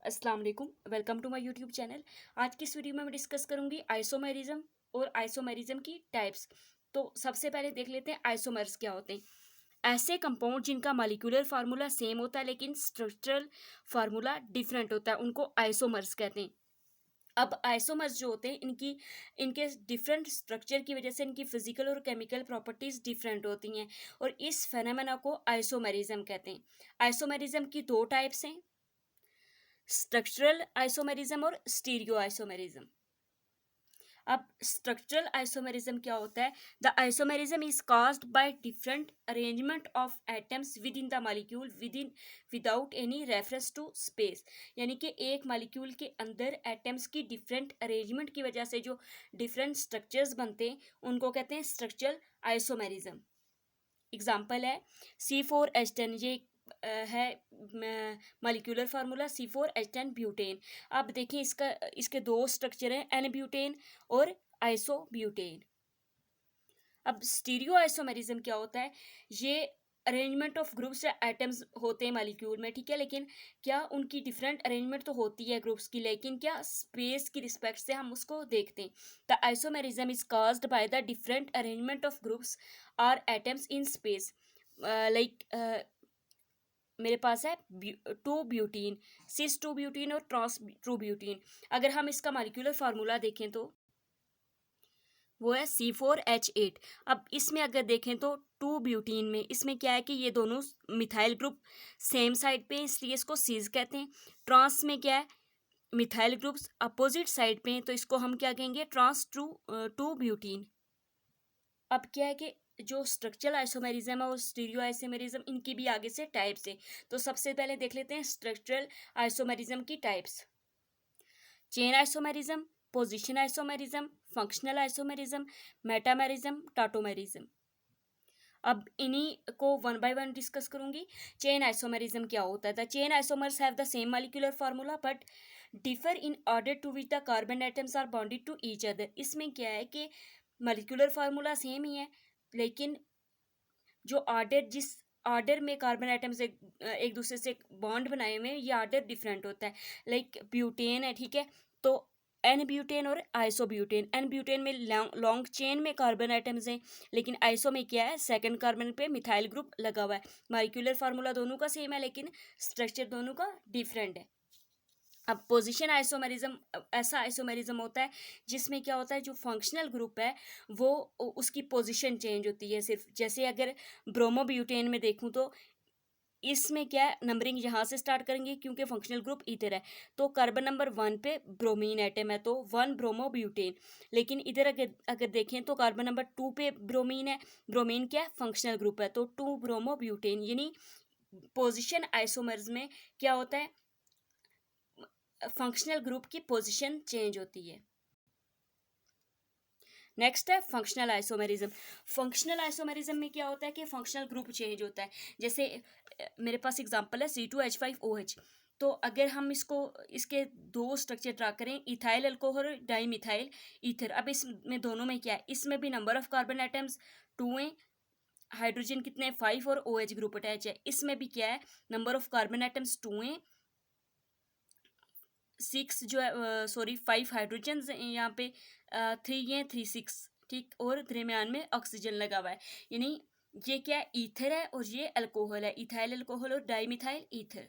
अस्सलाम वालेकुम, welcome to my YouTube channel. आज की इस वीडियो में मैं डिस्कस करूंगी आइसोमेरिज्म और आइसोमेरिज्म की टाइप्स। तो सबसे पहले देख लेते हैं आइसोमर्स क्या होते हैं। ऐसे कंपाउंड जिनका मॉलिक्यूलर फार्मूला सेम होता है लेकिन स्ट्रक्चरल फार्मूला डिफरेंट होता है, उनको आइसोमर्स कहते हैं। अब आइसोमर्स जो होते हैं इनके डिफरेंट स्ट्रक्चर की वजह से इनकी फिजिकल और केमिकल प्रॉपर्टीज डिफरेंट होती हैं और इस फेनोमेना को आइसोमेरिज्म कहते हैं। आइसोमेरिज्म की दो टाइप्स हैं, स्ट्रक्चरल आइसोमेरिज्म और स्टीरियो आइसोमेरिज्म। अब स्ट्रक्चरल आइसोमेरिज्म क्या होता है? The isomerism is caused by different arrangement of atoms within the molecule without any reference to space. यानी कि एक मॉलिक्यूल के अंदर एटम्स की डिफरेंट अरेंजमेंट की वजह से जो डिफरेंट स्ट्रक्चर्स बनते हैं उनको कहते हैं स्ट्रक्चरल आइसोमेरिज्म। एग्जाम्पल है C4H10, ये है मॉलिक्यूलर फार्मूला C4H10 ब्यूटेन। अब देखिए इसके दो स्ट्रक्चर हैं, एन ब्यूटेन और आइसो ब्यूटेन। अब स्टीरियो आइसोमेरिज्म क्या होता है? ये अरेंजमेंट ऑफ ग्रुप्स या एटम्स होते हैं मॉलिक्यूल में, ठीक है, लेकिन क्या उनकी डिफरेंट अरेंजमेंट तो होती है ग्रुप्स की, लेकिन क्या स्पेस की रिस्पेक्ट से हम उसको देखते हैं। The isomerism is caused by the different arrangement of groups or atoms in space. Like मेरे पास है two butene, cis two butene और ट्रांस टू ब्यूटीन। अगर हम इसका मॉलिक्यूलर फार्मूला देखें तो वो है C4H8। अब इसमें अगर देखें तो टू ब्यूटीन में इसमें क्या है कि ये दोनों मिथाइल ग्रुप सेम साइड पे हैं, इसलिए इसको सीज कहते हैं। ट्रांस में क्या है, मिथाइल ग्रुप्स अपोजिट साइड पे हैं, तो इसको हम क्या कहेंगे, ट्रांस टू ब्यूटीन। अब क्या है कि जो स्ट्रक्चरल आइसोमेरिज्म है और स्टीरियो आइसोमेरिज्म, इनकी भी आगे से टाइप्स है। तो सबसे पहले देख लेते हैं स्ट्रक्चरल आइसोमेरिज्म की types. Chain isomerism, position isomerism, functional isomerism, metamerism, tautomerism. अब इन्हीं को वन बाय वन डिस्कस करूंगी। चेन आइसोमेरिज्म क्या होता है? The chain isomers have the same molecular formula but differ in order to which the carbon atoms are bonded to each other. इसमें क्या है कि मॉलिक्यूलर फार्मूला सेम ही है, लेकिन जो ऑर्डर जिस ऑर्डर में कार्बन एटम्स एक दूसरे से बॉन्ड बनाए हुए हैं, ये ऑर्डर डिफरेंट होता है। लाइक ब्यूटेन है, ठीक है, तो एन ब्यूटेन और आइसो ब्यूटेन। एन ब्यूटेन में लॉन्ग चेन में कार्बन एटम्स हैं, लेकिन आइसो में क्या है, सेकंड कार्बन पे मिथाइल ग्रुप लगा हुआ है। मॉलिक्यूलर फार्मूला दोनों का सेम है लेकिन स्ट्रक्चर दोनों का डिफरेंट है। अब पोजीशन आइसोमेरिज्म ऐसा आइसोमेरिज्म होता है जिसमें क्या होता है, जो फंक्शनल ग्रुप है वो उसकी पोजीशन चेंज होती है सिर्फ। जैसे अगर ब्रोमोब्यूटेन में देखूं तो इसमें क्या है, नंबरिंग यहाँ से स्टार्ट करेंगे क्योंकि फंक्शनल ग्रुप ईथर है, तो कार्बन नंबर 1 पे ब्रोमीन एटम है तो 1 ब्रोमोब्यूटेन। लेकिन इधर अगर अगर देखें तो कार्बन नंबर 2 पे ब्रोमीन है, ब्रोमीन क्या है, फंक्शनल ग्रुप है, तो 2 ब्रोमोब्यूटेन। यानी पोजिशन आइसोमर्स में क्या होता है, फंक्शनल ग्रुप की पोजीशन चेंज होती है। नेक्स्ट है फंक्शनल आइसोमेरिज्म। फंक्शनल आइसोमेरिज्म में क्या होता है कि फंक्शनल ग्रुप चेंज होता है। जैसे मेरे पास एग्जांपल है C2H5OH। तो अगर हम इसके दो स्ट्रक्चर ड्रा करें, ethyl alcohol, di methyl ether. अब इसमें दोनों में क्या है, इसमें भी नंबर ऑफ कार्बन एटम्स 2 हैं, हाइड्रोजन कितने 5 और OH ग्रुप अटैच है। इसमें भी क्या है, नंबर ऑफ कार्बन एटम्स 2 हैं, 6 जो है सॉरी 5 हाइड्रोजन यहाँ पे 3 है, 3 6, ठीक, और दरमियान में ऑक्सीजन लगा हुआ है। यानी ये क्या है, ईथर है और ये अल्कोहल है, इथाइल अल्कोहल और डाईमिथाइल ईथर।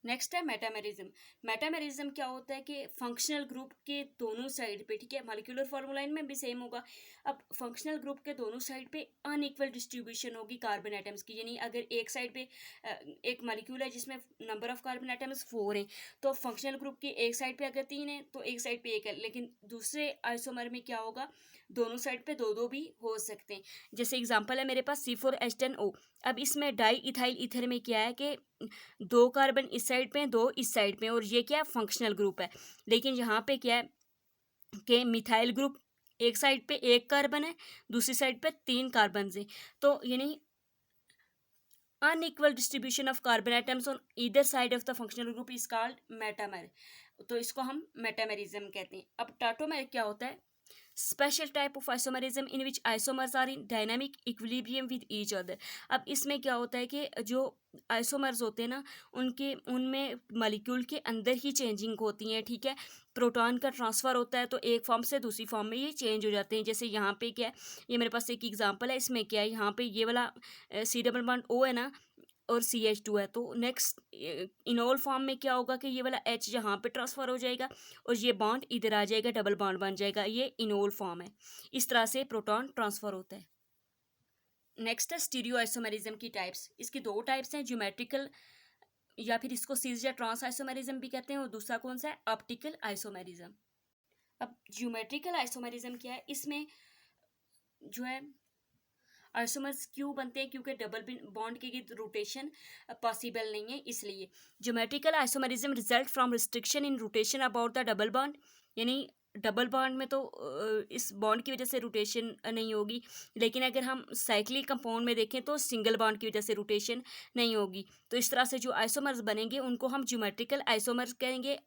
नेक्स्ट है मेटामेरिज्म। मेटामेरिज्म क्या होता है कि फंक्शनल ग्रुप के दोनों साइड पे, ठीक है, मॉलिक्यूलर फार्मूला इनमें भी सेम होगा। अब फंक्शनल ग्रुप के दोनों साइड पे अनइक्वल डिस्ट्रीब्यूशन होगी कार्बन एटम्स की। यानी अगर एक साइड पे एक मॉलिक्यूल है जिसमें नंबर ऑफ कार्बन एटम्स 4 हैं, तो फंक्शनल ग्रुप की एक साइड पे अगर 3 है तो एक साइड पे 1 है, लेकिन दूसरे आइसोमर में क्या होगा, दोनों साइड पे 2 2 भी हो सकते हैं। जैसे एग्जाम्पल है मेरे पास C4H10O। अब इसमें डाई इथाइल ईथर में क्या है कि 2 कार्बन इस साइड पे हैं, 2 इस साइड पे हैं, और ये क्या है, फंक्शनल ग्रुप है। लेकिन यहाँ पे क्या है कि मिथाइल ग्रुप एक साइड पे 1 कार्बन है, दूसरी साइड पे 3 कार्बन है, तो यानी unequal distribution of carbon atoms on either side of the functional group is called metamer. तो इसको हम मेटामेरिज्म कहते हैं। अब टाटोमेर क्या होता है, special type of isomerism in which isomers are in dynamic equilibrium with each other. अब इसमें क्या होता है कि जो आइसोमर्स होते हैं ना, उनमें मॉलिक्यूल के अंदर ही चेंजिंग होती हैं, ठीक है। प्रोटॉन का ट्रांसफ़र होता है तो एक फॉर्म से दूसरी फॉर्म में ये चेंज हो जाते हैं। जैसे यहाँ पे क्या है, ये मेरे पास एक एग्जांपल है, इसमें क्या है, यहाँ पे ये वाला सी डबल बॉन्ड ओ है ना, और CH2 है, तो नेक्स्ट इनोल फॉर्म में क्या होगा कि ये वाला H यहाँ पे ट्रांसफ़र हो जाएगा और ये बॉन्ड इधर आ जाएगा, डबल बॉन्ड बन जाएगा, ये इनोल फॉर्म है। इस तरह से प्रोटॉन ट्रांसफ़र होता है। नेक्स्ट है स्टीरियो आइसोमेरिज्म की टाइप्स। इसकी दो टाइप्स हैं, ज्योमेट्रिकल या फिर इसको सिस या ट्रांस आइसोमेरिज्म भी कहते हैं, और दूसरा कौन सा है, ऑप्टिकल आइसोमेरिज्म। अब ज्योमेट्रिकल आइसोमेरिज्म क्या है, इसमें जो है आइसोमर्स क्यों बनते हैं, क्योंकि डबल बॉन्ड के रोटेशन पॉसिबल नहीं है, इसलिए। Geometrical isomerism result from restriction in rotation about the double bond, यानी डबल बॉन्ड में तो इस बॉन्ड की वजह से रोटेशन नहीं होगी, लेकिन अगर हम साइक्लिक कंपाउंड में देखें तो सिंगल बॉन्ड की वजह से रोटेशन नहीं होगी। तो इस तरह से जो आइसोमर्स बनेंगे उनको हम ज्योमेट्रिकल आइसोमर्स कहेंगे,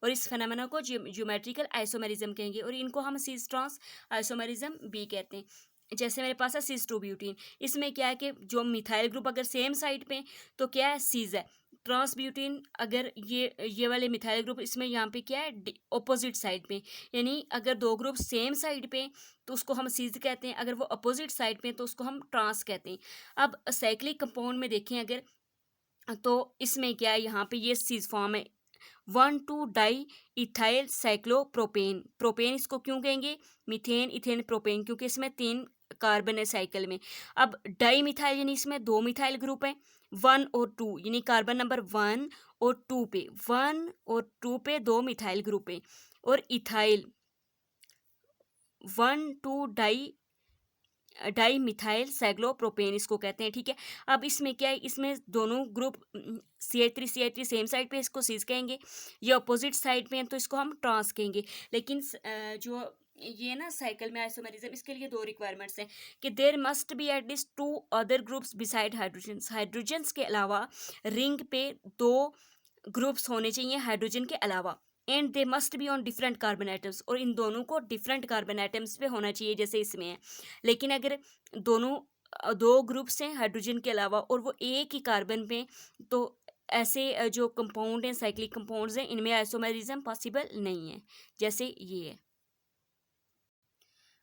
और इस फेनोमेना को ज्योमेट्रिकल आइसोमेरिज्म कहेंगे, और इनको हम सिस ट्रांस आइसोमेरिज्म भी कहते हैं। जैसे मेरे पास है सिस टू ब्यूटीन, इसमें क्या है कि जो मिथाइल ग्रुप अगर सेम साइड पे तो क्या है, सिस है। ट्रांस ब्यूटीन अगर ये वाले मिथाइल ग्रुप, इसमें यहाँ पे क्या है, ऑपोजिट साइड पे, यानी अगर दो ग्रुप सेम साइड पे तो उसको हम सिस कहते हैं, अगर वो अपोजिट साइड पे तो उसको हम ट्रांस कहते हैं। अब साइक्लिक कंपाउंड में देखें अगर, तो इसमें क्या है, यहाँ पे ये सिस फॉर्म है, 1,2 डाई इथाइल साइक्लोप्रोपेन। प्रोपेन इसको क्यों कहेंगे, मीथेन इथेन प्रोपेन, क्योंकि इसमें 3 कार्बन है साइकिल में। अब डाई मिथाइल यानी इसमें 2 मिथाइल ग्रुप हैं, 1 और 2, यानी कार्बन नंबर 1 और 2 पे, 1 और 2 पे 2 मिथाइल ग्रुप हैं। और इथाइल 1,2 डाई मिथाइल साइक्लोप्रोपेन इसको कहते हैं, ठीक है। अब इसमें क्या है, इसमें दोनों ग्रुप CH3 सेम साइड पे, इसको सिस कहेंगे। ये अपोजिट साइड पे हैं तो इसको हम ट्रांस कहेंगे। लेकिन जो ये ना साइकिल में आइसोमेरिज्म, इसके लिए 2 रिक्वायरमेंट्स हैं कि there must be at least 2 other groups besides hydrogens. Hydrogens के अलावा रिंग पे 2 ग्रुप्स होने चाहिए हाइड्रोजन के अलावा, and they must be on different carbon atoms, और इन दोनों को डिफरेंट कार्बन आइटम्स पे होना चाहिए जैसे इसमें है। लेकिन अगर दोनों 2 ग्रुप्स हैं हाइड्रोजन के अलावा और वो एक ही कार्बन पे, तो ऐसे जो कंपाउंड हैं, साइक्लिक कंपाउंड्स हैं, इनमें आइसोमेरिज्म पॉसिबल नहीं है, जैसे ये है।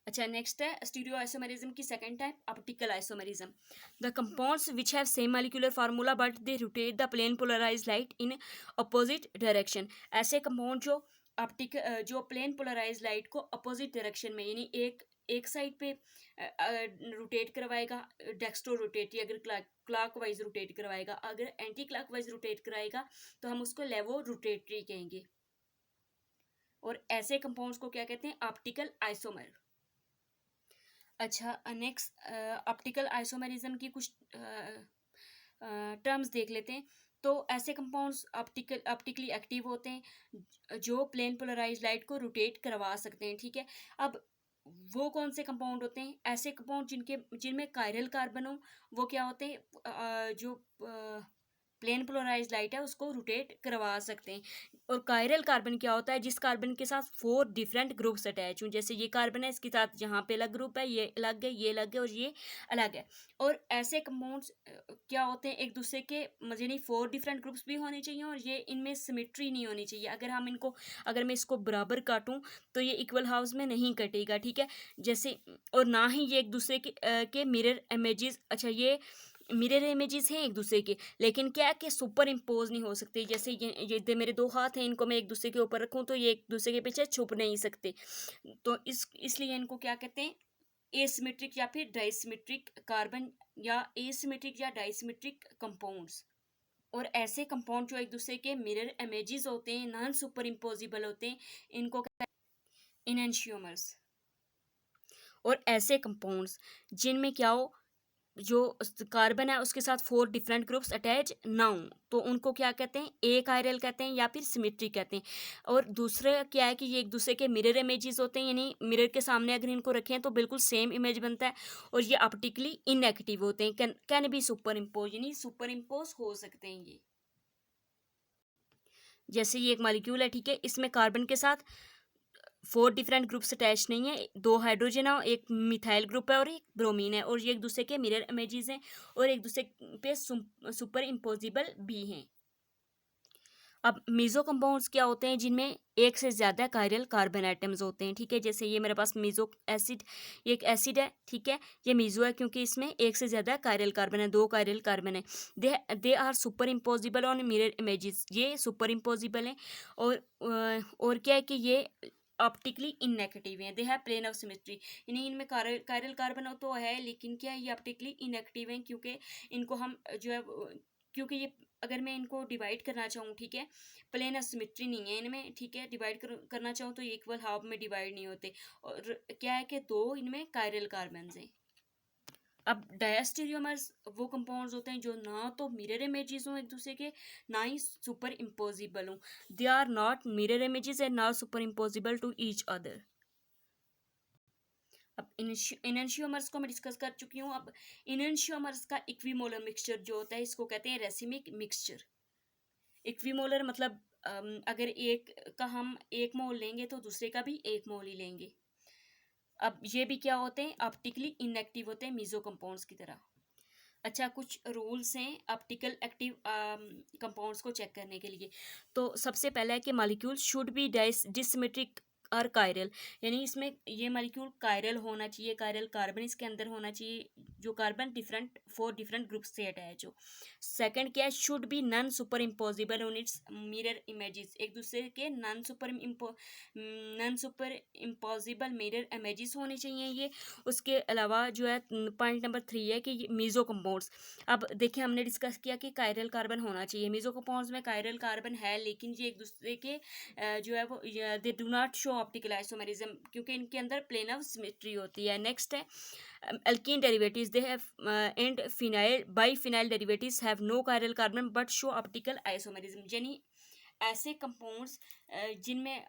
अच्छा, नेक्स्ट है स्टीरियो आइसोमेरिज्म की second type, optical isomerism. The compounds which have same molecular formula but they rotate the plane polarised light in opposite direction. ऐसे कंपाउंड जो प्लेन पोलराइज्ड लाइट को अपोजिट डायरेक्शन में, यानी एक साइड पे rotate करवाएगा, dextro rotatory, अगर clock wise rotate करवाएगा, अगर एंटी क्लॉक वाइज रोटेट कराएगा तो हम उसको लेवो रोटेटरी कहेंगे। और ऐसे कंपाउंड्स को क्या कहते हैं, ऑप्टिकल आइसोमर। अच्छा, नेक्स्ट ऑप्टिकल आइसोमेरिज्म की कुछ टर्म्स देख लेते हैं। तो ऐसे कंपाउंड्स ऑप्टिकली एक्टिव होते हैं जो प्लेन पोलराइज्ड लाइट को रोटेट करवा सकते हैं, ठीक है। अब वो कौन से कंपाउंड होते हैं, ऐसे कंपाउंड जिनमें कायरल कार्बन हो, वो क्या होते हैं, जो प्लेन पोलराइज्ड लाइट है उसको रोटेट करवा सकते हैं। और कायरल कार्बन क्या होता है, जिस कार्बन के साथ 4 डिफरेंट ग्रुप्स अटैच हों, जैसे ये कार्बन है, इसके साथ यहाँ पे अलग ग्रुप है, ये अलग है, ये अलग है, और ये अलग है। और ऐसे कंपाउंड्स क्या होते हैं, एक दूसरे के यानी 4 डिफरेंट ग्रुप्स भी होने चाहिए, और ये इनमें सिमेट्री नहीं होनी चाहिए। अगर मैं इसको बराबर काटूँ तो ये इक्वल हाउस में नहीं कटेगा, ठीक है। जैसे, और ना ही ये एक दूसरे के मिरर इमेजेस, अच्छा ये मिरर इमेजेस हैं एक दूसरे के, लेकिन क्या है कि सुपर इम्पोज नहीं हो सकते। जैसे ये मेरे 2 हाथ हैं, इनको मैं एक दूसरे के ऊपर रखूं तो ये एक दूसरे के पीछे छुप नहीं सकते। तो इसलिए इनको क्या कहते हैं, एसिमेट्रिक या फिर डाइसिमेट्रिक कार्बन, या एसिमेट्रिक या डाइसिमेट्रिक कंपाउंड्स। और ऐसे कंपाउंड जो एक दूसरे के मिरर इमेजेस होते हैं, नॉन सुपर इम्पोजिबल होते हैं, इनको कहते हैं इनएंशियोमर्स। और ऐसे कंपाउंड्स जिनमें क्या हो, जो कार्बन है उसके साथ 4 डिफरेंट ग्रुप्स अटैच ना हो, तो उनको क्या कहते हैं, एक आयरल कहते हैं या फिर सिमेट्रिक कहते हैं। और दूसरा क्या है कि ये एक दूसरे के मिरर इमेजेस होते हैं, यानी मिरर के सामने अगर इनको रखें तो बिल्कुल सेम इमेज बनता है। और ये ऑप्टिकली इनएक्टिव होते हैं, कैन बी सुपर इम्पोज, यानी सुपर इम्पोज हो सकते हैं ये। जैसे ये एक मॉलिक्यूल है, ठीक है, इसमें कार्बन के साथ 4 डिफरेंट ग्रुप्स अटैच नहीं है, 2 हाइड्रोजन है, एक मिथाइल ग्रुप है और एक ब्रोमीन है, और ये एक दूसरे के मिरर इमेजेस हैं और एक दूसरे पे सुपर इम्पोजिबल भी हैं। अब मीज़ो कंपाउंड्स क्या होते हैं, जिनमें एक से ज़्यादा कायरल कार्बन आइटम्स होते हैं, ठीक है। जैसे ये मेरे पास मीज़ो एसिड, ये एक एसिड है, ठीक है। ये मीज़ो है क्योंकि इसमें एक से ज़्यादा कायरल कार्बन है, 2 कायरल कार्बन है। They are super imposable on mirror images, ये सुपर इम्पोजिबल हैं। और क्या है कि ये ऑप्टिकली इनएक्टिव हैं, they have plane of symmetry, यानी इनमें कायरल कार्बन तो है, लेकिन क्या है, ये ऑप्टिकली इनएक्टिव हैं, क्योंकि इनको हम जो है क्योंकि ये अगर मैं इनको डिवाइड करना चाहूँ, ठीक है, प्लेन सिमेट्री नहीं है इनमें, ठीक है, डिवाइड करना चाहूँ तो इक्वल हाफ में डिवाइड नहीं होते। और क्या है कि 2 इनमें कायरल कार्बन हैं। अब डायस्टेरियोमर्स वो कंपाउंड्स होते हैं जो ना तो मिरर इमेजेस हों एक दूसरे के, ना ही सुपर इम्पोजिबल हों। They are not mirror images and not super imposable to each other. अब इनएंशियोमर्स को मैं डिस्कस कर चुकी हूँ। अब इनएंशियोमर्स का इक्विमोलर मिक्सचर जो होता है, इसको कहते हैं रेसिमिक मिक्सचर। इक्विमोलर मतलब अगर एक का हम 1 मोल लेंगे तो दूसरे का भी 1 मोल ही लेंगे। अब ये भी क्या होते हैं, ऑप्टिकली इनएक्टिव होते हैं मीजो कंपाउंड्स की तरह। अच्छा, कुछ रूल्स हैं ऑप्टिकल एक्टिव कंपाउंड्स को चेक करने के लिए। तो सबसे पहला है कि मॉलिक्यूल शुड बी डिसिमेट्रिक और कायरल, यानी इसमें ये मॉलिक्यूल कायरल होना चाहिए, कायरल कार्बन इसके अंदर होना चाहिए, जो कार्बन डिफरेंट 4 डिफरेंट ग्रुप से अटैच हो। सेकंड क्या है, should be non super imposable on it's mirror images, एक दूसरे के non super imposable mirror images होने चाहिए ये। उसके अलावा जो है पॉइंट नंबर 3 है कि मीजो कंपाउंड्स। अब देखिए, हमने डिस्कस किया कि कायरल कार्बन होना चाहिए, मीजो कंपाउंड्स में कायरल कार्बन है, लेकिन ये एक दूसरे के जो है वो they do not show optical isomerism, क्योंकि इनके अंदर प्लेन ऑफ सिमेट्री होती है। नेक्स्ट है alkene derivatives, they have and biphenol derivatives have no chiral carbon but show optical isomerism, यानी ऐसे कंपाउंड्स जिनमें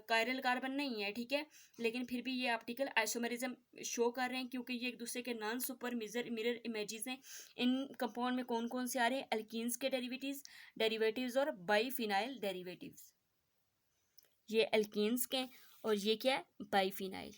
कायरल कार्बन नहीं है, ठीक है, लेकिन फिर भी ये ऑप्टिकल आइसोमेरिज्म शो कर रहे हैं, क्योंकि ये एक दूसरे के नॉन सुपर मिरर इमेजेस हैं। इन कंपाउंड में कौन कौन से आ रहे हैं, अल्कीन्स के डेरिवेटिव्स और बाइफिनाइल डेरिवेटिव्स। ये अल्कीन्स के, और ये क्या है, बाइफिनाइल।